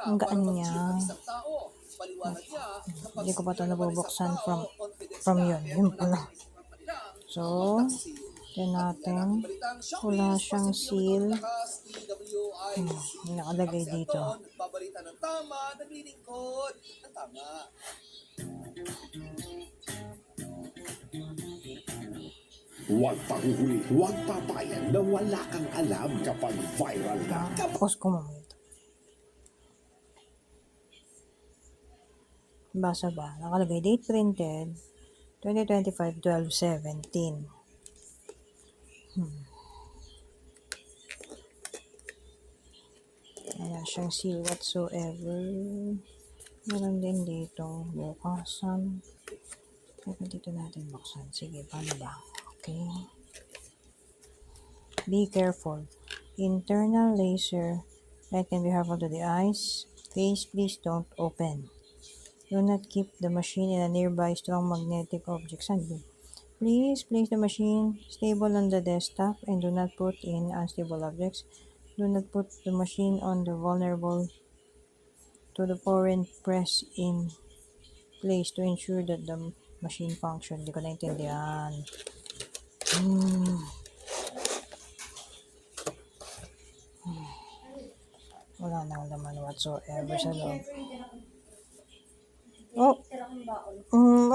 Ang gaan niya. Hindi ko pa ito nabubuksan from yun. Yun pala. So, ito natin. Wala siyang seal. Nakalagay dito. Huwag pahuhuli, huwag papayan na wala kang alam kapag viral ka. Pause ko mamaya. Basa ba? Nakalagay date printed 2025-12-17. Wala siyang seal whatsoever. Meron din dito bukasan. Kaya dito natin buksan. Sige, paano ba? Okay. Be careful. Internal laser light can be harmful to the eyes. Face, please don't open. Do not keep the machine in a nearby strong magnetic object. Please place the machine stable on the desktop and do not put in unstable objects. Do not put the machine on the vulnerable to the foreign press in place to ensure that the machine function. Hindi ko naintindihan. Wala nang laman whatsoever sa loob. Oh,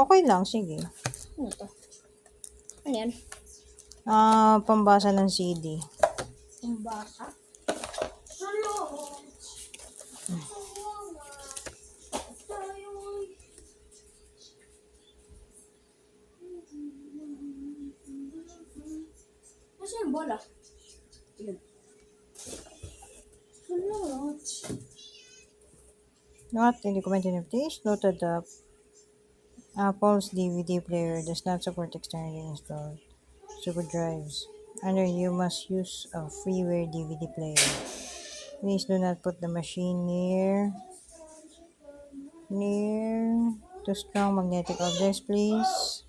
okay lang. Sige. Ano to? Ano yan? Pambasa ng CD. Pambasa? Nasa yung bola? Yun. Not in the comment of this, noted that Apple's DVD player does not support externally installed super drives. Under you must use a freeware DVD player. Please do not put the machine near to strong magnetic objects, please.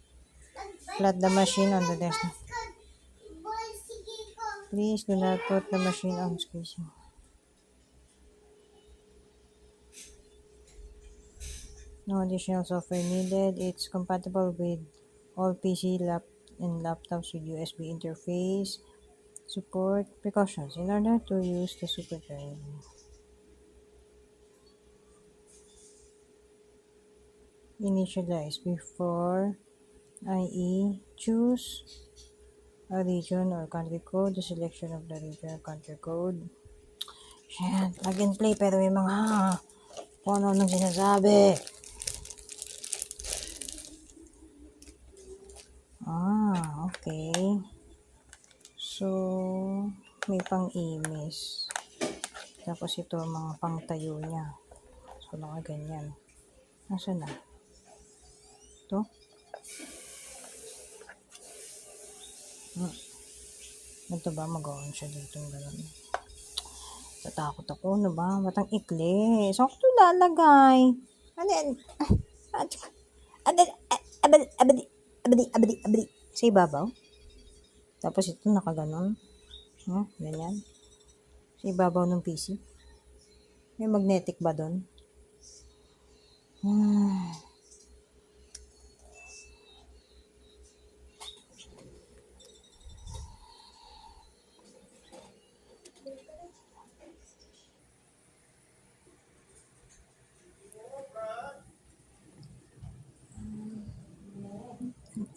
Flat the machine on the desk. Please do not put the machine on screen. No additional software needed. It's compatible with all PC and laptops with USB interface. Support precautions in order to use the super drive. Initialize before IE. Choose a region or country code. The selection of the region or country code. Shit, plug and play pero may mga kung ano nang sinasabi. Okay. So, may pang-imis. Tapos ito mga pang-tayo niya. So, nakaganyan. Nasaan na? Ito? Ito ba? Mag-on siya dito. Ganun. Tatakot ako. Ano ba? Matang ikli. So, ako ito lalagay. Ano yan? Abadi. Sa ibabaw. Tapos ito nakaganon. Ganyan. Sa ibabaw ng PC. May magnetic ba doon?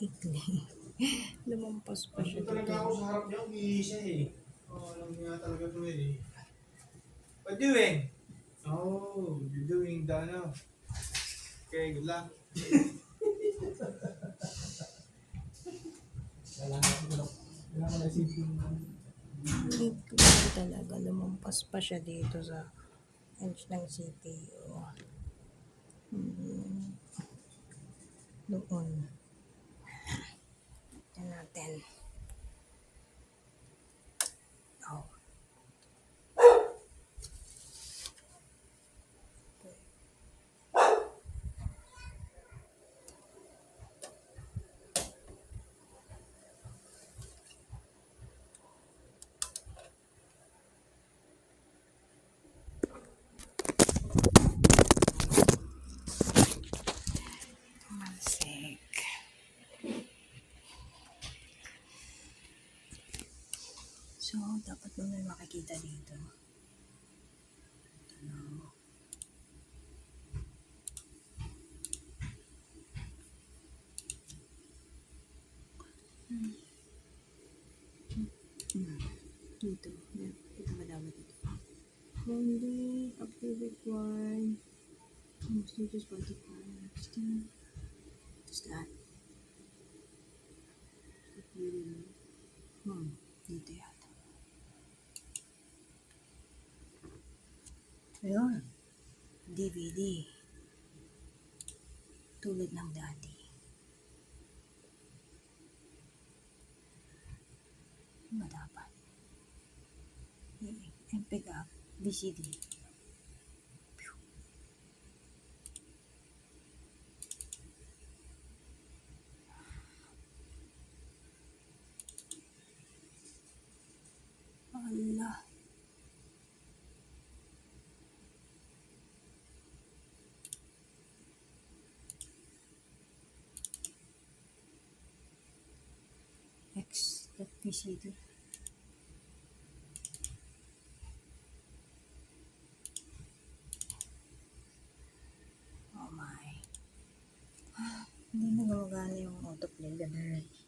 Ikli. Lumampas pa siya dito. Talaga ako sa harap niya, umihi siya eh. Alam niya talaga ito eh. What doing? Oh, you're doing the ano. Okay, good luck. Kailangan na isipin mo. Ikli talaga. Lumampas pa siya dito sa edge ng CPU. Doon. Tignan natin. Oh. So, dapat mo may makikita dito. Ano? Dito. Dito madami dito. Only after required. Mostly just Spotify. Still. What's that? Dito yata. Ayun. DVD. Tulad ng dati. Ano dapat? MP up. VCD. Allah. X.VCD. Oh my. Hindi na gumagana yung autoplay. Ganun.